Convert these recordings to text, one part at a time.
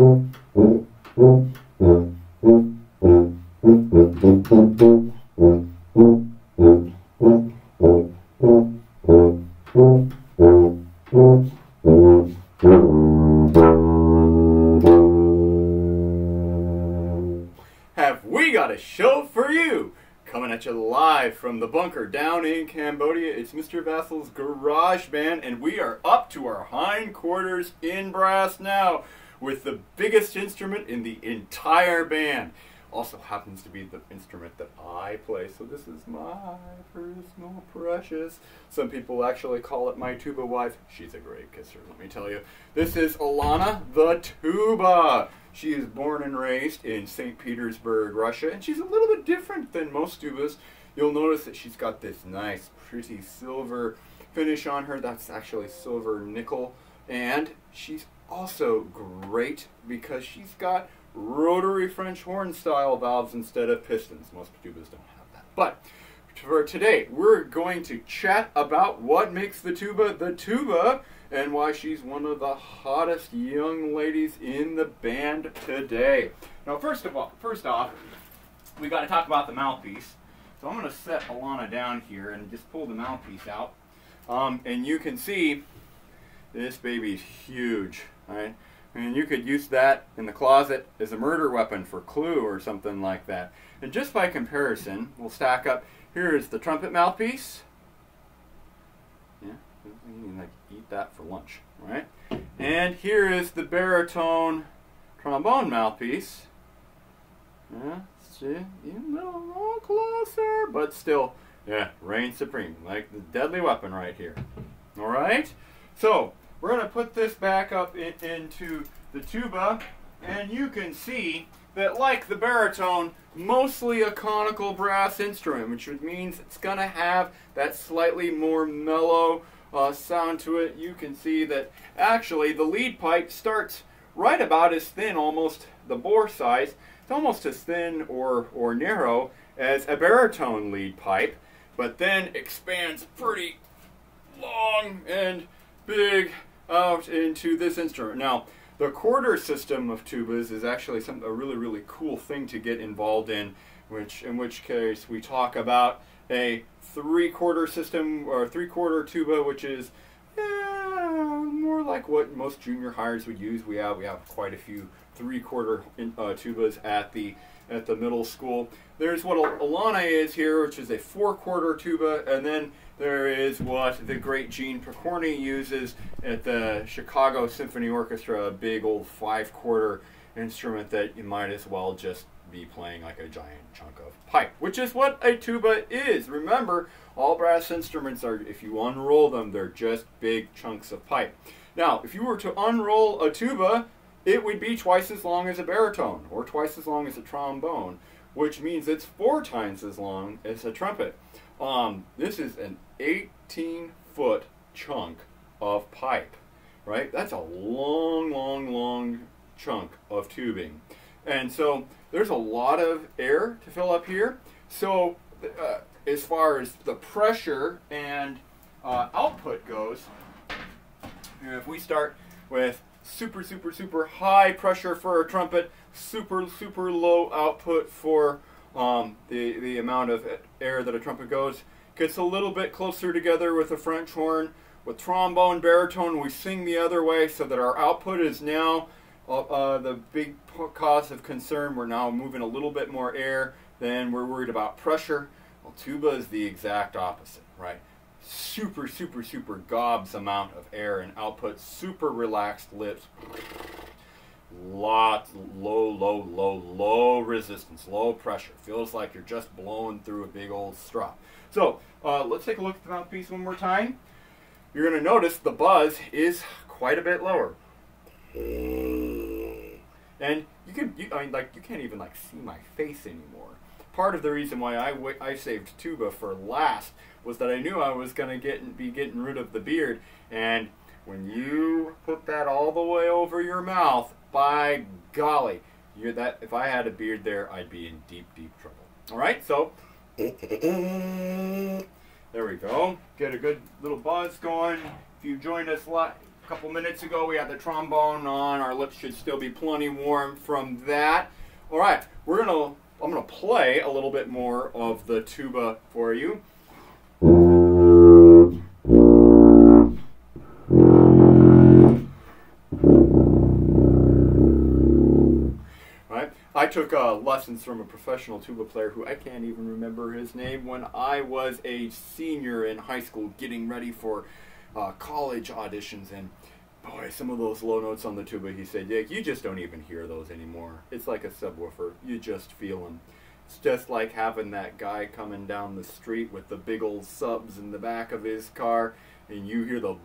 Have we got a show for you? Coming at you live from the bunker down in Cambodia. It's Mr. Vassal's Garage Band, and we are up to our hindquarters in brass now with the biggest instrument in the entire band. Also happens to be the instrument that I play, so this is my personal precious. Some people actually call it my tuba wife. She's a great kisser, let me tell you. This is Alana the tuba. She is born and raised in St. Petersburg, Russia, and she's a little bit different than most tubas. You'll notice that she's got this nice, pretty silver finish on her. That's actually silver nickel, and she's also great because she's got rotary French horn style valves instead of pistons. Most tubas don't have that. But for today, we're going to chat about what makes the tuba and why she's one of the hottest young ladies in the band today. Now, first off, we got to talk about the mouthpiece. So I'm going to set Alana down here and just pull the mouthpiece out. And you can see this baby's huge, right? And you could use that in the closet as a murder weapon for Clue or something like that. And just by comparison, we'll stack up. Here is the trumpet mouthpiece. Yeah, you can like eat that for lunch, right? And here is the baritone trombone mouthpiece. Yeah, see, even a little closer, but still, yeah, reigns supreme, like the deadly weapon right here. All right, so we're going to put this back up into the tuba, and you can see that, like the baritone, mostly a conical brass instrument, which means it's going to have that slightly more mellow sound to it. You can see that actually the lead pipe starts right about as thin, almost the bore size. It's almost as thin or narrow as a baritone lead pipe, but then expands pretty long and big out into this instrument. Now, the quarter system of tubas is actually a really, really cool thing to get involved in which case we talk about a three-quarter system, or three-quarter tuba, which is more like what most junior hires would use. We have quite a few three-quarter tubas at the middle school. There's what Alana is here, which is a four-quarter tuba, and then there is what the great Gene Pokorny uses at the Chicago Symphony Orchestra, a big old five-quarter instrument that you might as well just be playing like a giant chunk of pipe, which is what a tuba is. Remember, all brass instruments are, if you unroll them, they're just big chunks of pipe. Now, if you were to unroll a tuba, it would be twice as long as a baritone, or twice as long as a trombone, which means it's 4 times as long as a trumpet. This is an 18-foot chunk of pipe, right? That's a long, long, long chunk of tubing. And so there's a lot of air to fill up here. So as far as the pressure and output goes, if we start with super, super, super high pressure for a trumpet, super, super low output for the amount of air that a trumpet goes, gets a little bit closer together with a French horn. With trombone, baritone, we sing the other way so that our output is now the big cause of concern. We're now moving a little bit more air, then we're worried about pressure. Well, tuba is the exact opposite, right? Super, super, super gobs amount of air and output, super relaxed lips, lots, low resistance, low pressure. Feels like you're just blowing through a big old straw. So let's take a look at the mouthpiece one more time. You're going to notice the buzz is quite a bit lower. And you can't even like see my face anymore. Part of the reason why I saved tuba for last was that I knew I was going to be getting rid of the beard, and when you put that all the way over your mouth, by golly, if I had a beard there, I'd be in deep, deep trouble. All right, so there we go. Get a good little buzz going. If you joined us live, couple minutes ago we had the trombone on. Our lips should still be plenty warm from that. All right, I'm gonna play a little bit more of the tuba for you. I took lessons from a professional tuba player who I can't even remember his name when I was a senior in high school getting ready for college auditions, and boy, some of those low notes on the tuba, he said, Dick, you just don't even hear those anymore. It's like a subwoofer. You just feel them. It's just like having that guy coming down the street with the big old subs in the back of his car, and you hear the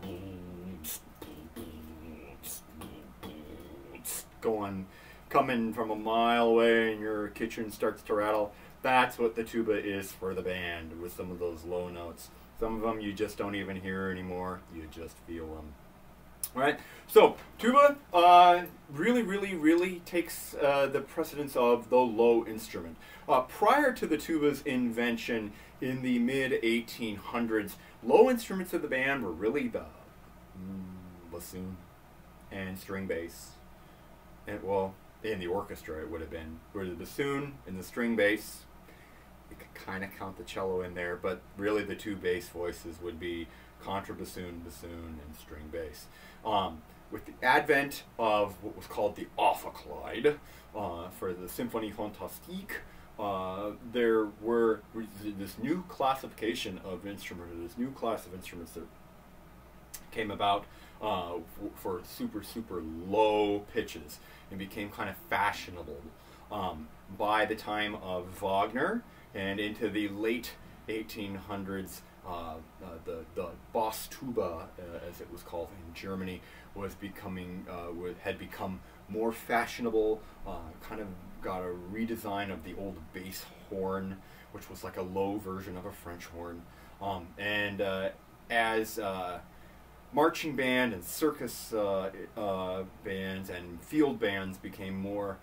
coming from a mile away, and your kitchen starts to rattle. That's what the tuba is for the band, with some of those low notes. Some of them you just don't even hear anymore. You just feel them. All right, so tuba really takes the precedence of the low instrument. Prior to the tuba's invention in the mid-1800s, low instruments of the band were really the bassoon and string bass. And, well, in the orchestra it would have been where the bassoon and the string bass. You could kind of count the cello in there, but really the two bass voices would be contrabassoon, bassoon, and string bass. With the advent of what was called the Ophicleide for the Symphonie Fantastique, there were this new classification of instruments, this new class of instruments that came about for super low pitches and became kind of fashionable by the time of Wagner and into the late 1800s. The Bass tuba, as it was called in Germany, was had become more fashionable. Kind of got a redesign of the old bass horn, which was like a low version of a French horn. As marching band and circus bands and field bands became more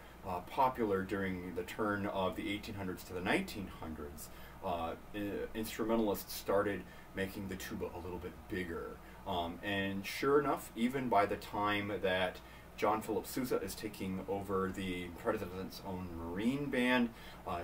popular during the turn of the 1800s to the 1900s, instrumentalists started making the tuba a little bit bigger. And sure enough, even by the time that John Philip Sousa is taking over the President's Own Marine Band, a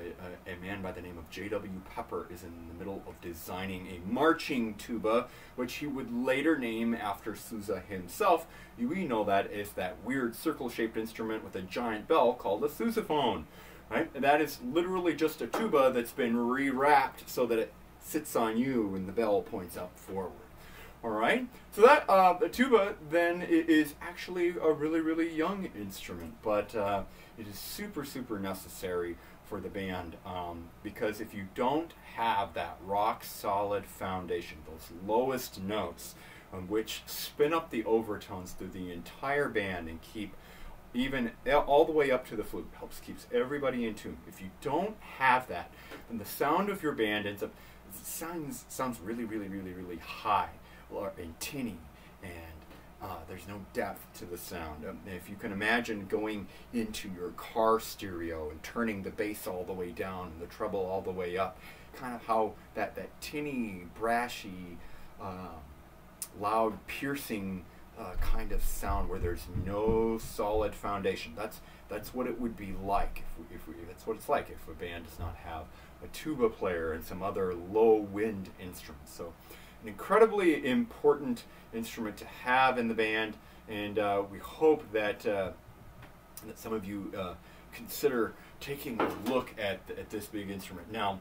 man by the name of J.W. Pepper is in the middle of designing a marching tuba, which he would later name after Sousa himself. We know that as that weird circle-shaped instrument with a giant bell called a sousaphone. Right? And that is literally just a tuba that's been rewrapped so that it sits on you and the bell points up forward. All right, so that the tuba then is actually a really young instrument, but it is super necessary for the band because if you don't have that rock solid foundation, those lowest notes on which spin up the overtones through the entire band and keep even all the way up to the flute, keeps everybody in tune. If you don't have that, then the sound of your band sounds really high and tinny, and there's no depth to the sound. If you can imagine going into your car stereo and turning the bass all the way down and the treble all the way up, kind of how that tinny, brashy, loud, piercing kind of sound where there's no solid foundation. That's what it would be like that's what it's like if a band does not have a tuba player and some other low wind instruments. So an incredibly important instrument to have in the band, and we hope that that some of you consider taking a look at this big instrument. Now,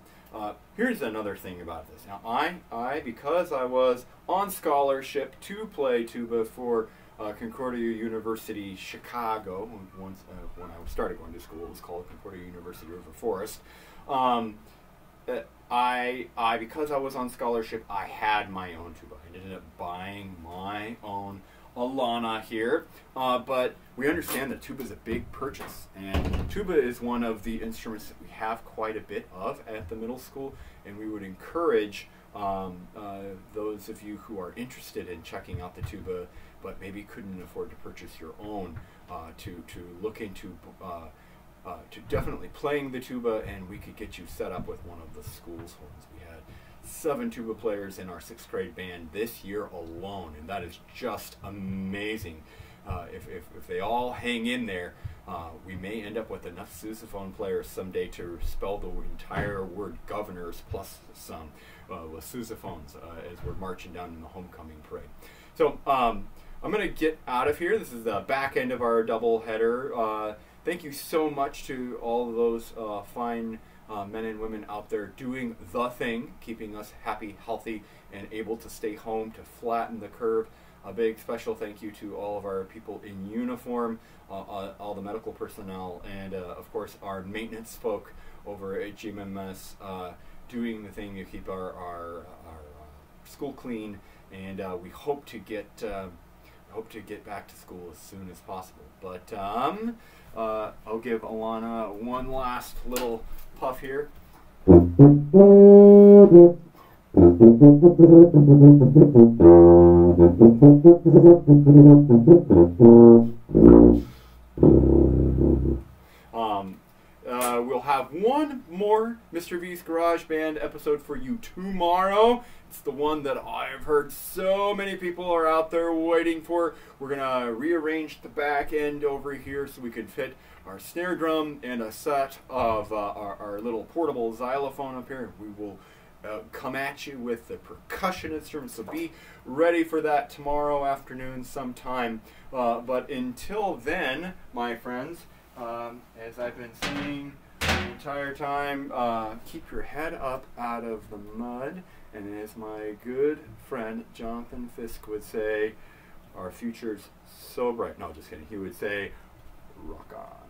here's another thing about this. Now, I because I was on scholarship to play tuba for Concordia University, Chicago. Once when I started going to school, it was called Concordia University River Forest. Because I was on scholarship, I had my own tuba. I ended up buying my own Alana here, but we understand that tuba is a big purchase, and tuba is one of the instruments that we have quite a bit of at the middle school, and we would encourage those of you who are interested in checking out the tuba but maybe couldn't afford to purchase your own to look into to definitely playing the tuba, and we could get you set up with one of the school's horns. We had 7 tuba players in our 6th grade band this year alone, and that is just amazing. If they all hang in there, we may end up with enough sousaphone players someday to spell the entire word governors plus some with sousaphones as we're marching down in the homecoming parade. So I'm going to get out of here. This is the back end of our double header. Thank you so much to all of those fine men and women out there doing the thing, keeping us happy, healthy, and able to stay home to flatten the curve. A big special thank you to all of our people in uniform, all the medical personnel, and of course our maintenance folk over at GMMS doing the thing to keep our school clean, and we hope to get back to school as soon as possible. But I'll give Alana one last little puff here. We'll have one more Mr. V's Garage Band episode for you tomorrow. It's the one that I've heard so many people are out there waiting for. We're going to rearrange the back end over here so we can fit our snare drum and a set of our little portable xylophone up here. We will come at you with the percussion instruments, so be ready for that tomorrow afternoon sometime. But until then, my friends, as I've been saying the entire time, keep your head up out of the mud, and as my good friend Jonathan Fisk would say, our future's so bright. No, just kidding. He would say, rock on.